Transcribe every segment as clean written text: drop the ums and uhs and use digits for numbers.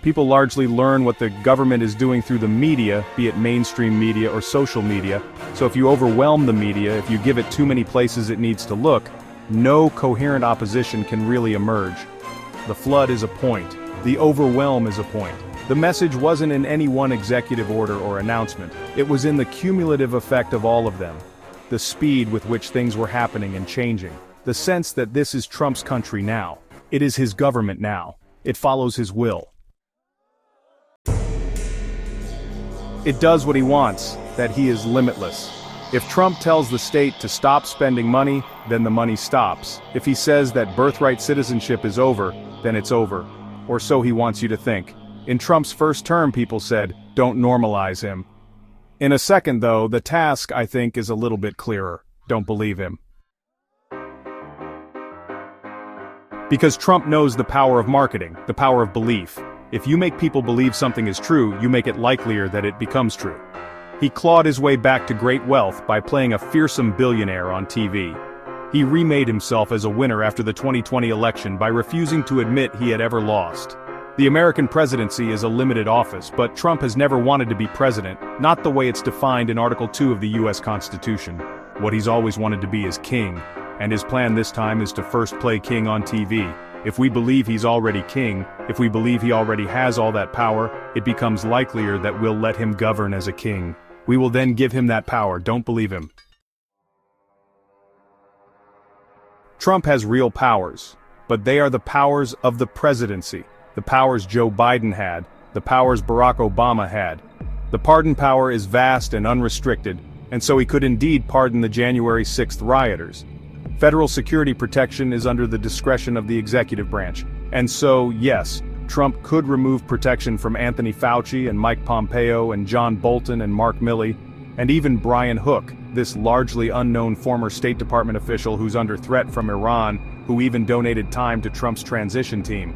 People largely learn what the government is doing through the media, be it mainstream media or social media, so if you overwhelm the media, if you give it too many places it needs to look, no coherent opposition can really emerge. The flood is a point. The overwhelm is a point. The message wasn't in any one executive order or announcement. It was in the cumulative effect of all of them. The speed with which things were happening and changing. The sense that this is Trump's country now. It is his government now. It follows his will. It does what he wants, that he is limitless. If Trump tells the state to stop spending money, then the money stops. If he says that birthright citizenship is over, then it's over. Or so he wants you to think. In Trump's first term, people said, don't normalize him. In a second, though, the task, I think, is a little bit clearer. Don't believe him. Because Trump knows the power of marketing, the power of belief. If you make people believe something is true, you make it likelier that it becomes true. He clawed his way back to great wealth by playing a fearsome billionaire on TV. He remade himself as a winner after the 2020 election by refusing to admit he had ever lost. The American presidency is a limited office, but Trump has never wanted to be president, not the way it's defined in Article 2 of the US Constitution. What he's always wanted to be is king, and his plan this time is to first play king on TV. If we believe he's already king, if we believe he already has all that power, it becomes likelier that we'll let him govern as a king. We will then give him that power, don't believe him. Trump has real powers, but they are the powers of the presidency, the powers Joe Biden had, the powers Barack Obama had. The pardon power is vast and unrestricted, and so he could indeed pardon the January 6th rioters. Federal security protection is under the discretion of the executive branch, and so, yes, Trump could remove protection from Anthony Fauci and Mike Pompeo and John Bolton and Mark Milley, and even Brian Hook, this largely unknown former State Department official who's under threat from Iran, who even donated time to Trump's transition team.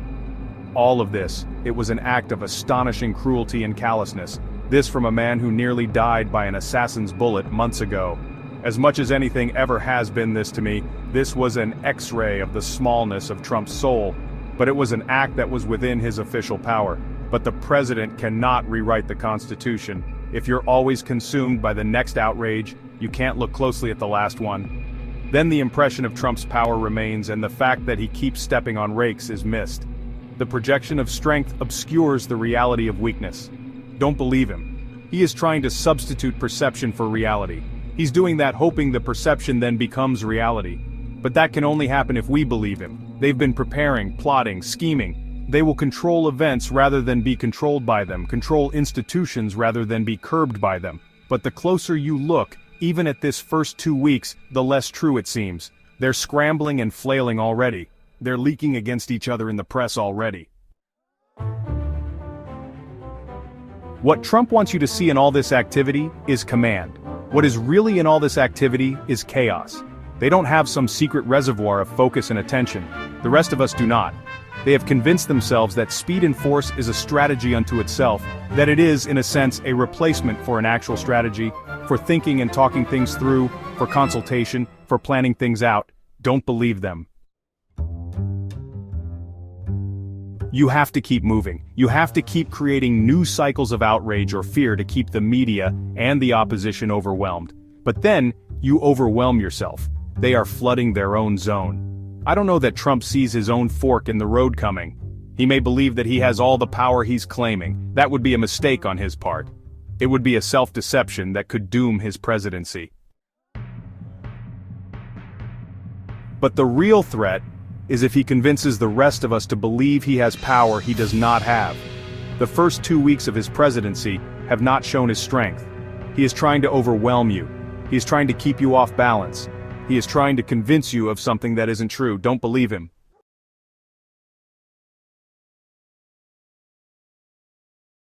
All of this, it was an act of astonishing cruelty and callousness, this from a man who nearly died by an assassin's bullet months ago. As much as anything ever has been this to me, this was an X-ray of the smallness of Trump's soul, but it was an act that was within his official power. But the president cannot rewrite the Constitution. If you're always consumed by the next outrage, you can't look closely at the last one. Then the impression of Trump's power remains, and the fact that he keeps stepping on rakes is missed. The projection of strength obscures the reality of weakness. Don't believe him. He is trying to substitute perception for reality. He's doing that hoping the perception then becomes reality. But that can only happen if we believe him. They've been preparing, plotting, scheming. They will control events rather than be controlled by them, control institutions rather than be curbed by them. But the closer you look, even at this first 2 weeks, the less true it seems. They're scrambling and flailing already. They're leaking against each other in the press already. What Trump wants you to see in all this activity is command. What is really in all this activity is chaos. They don't have some secret reservoir of focus and attention. The rest of us do not. They have convinced themselves that speed and force is a strategy unto itself, that it is, in a sense, a replacement for an actual strategy, for thinking and talking things through, for consultation, for planning things out. Don't believe them. You have to keep moving. You have to keep creating new cycles of outrage or fear to keep the media and the opposition overwhelmed. But then, you overwhelm yourself. They are flooding their own zone. I don't know that Trump sees his own fork in the road coming. He may believe that he has all the power he's claiming. That would be a mistake on his part. It would be a self-deception that could doom his presidency. But the real threat is if he convinces the rest of us to believe he has power he does not have. The first 2 weeks of his presidency have not shown his strength. He is trying to overwhelm you. He is trying to keep you off balance. He is trying to convince you of something that isn't true. Don't believe him.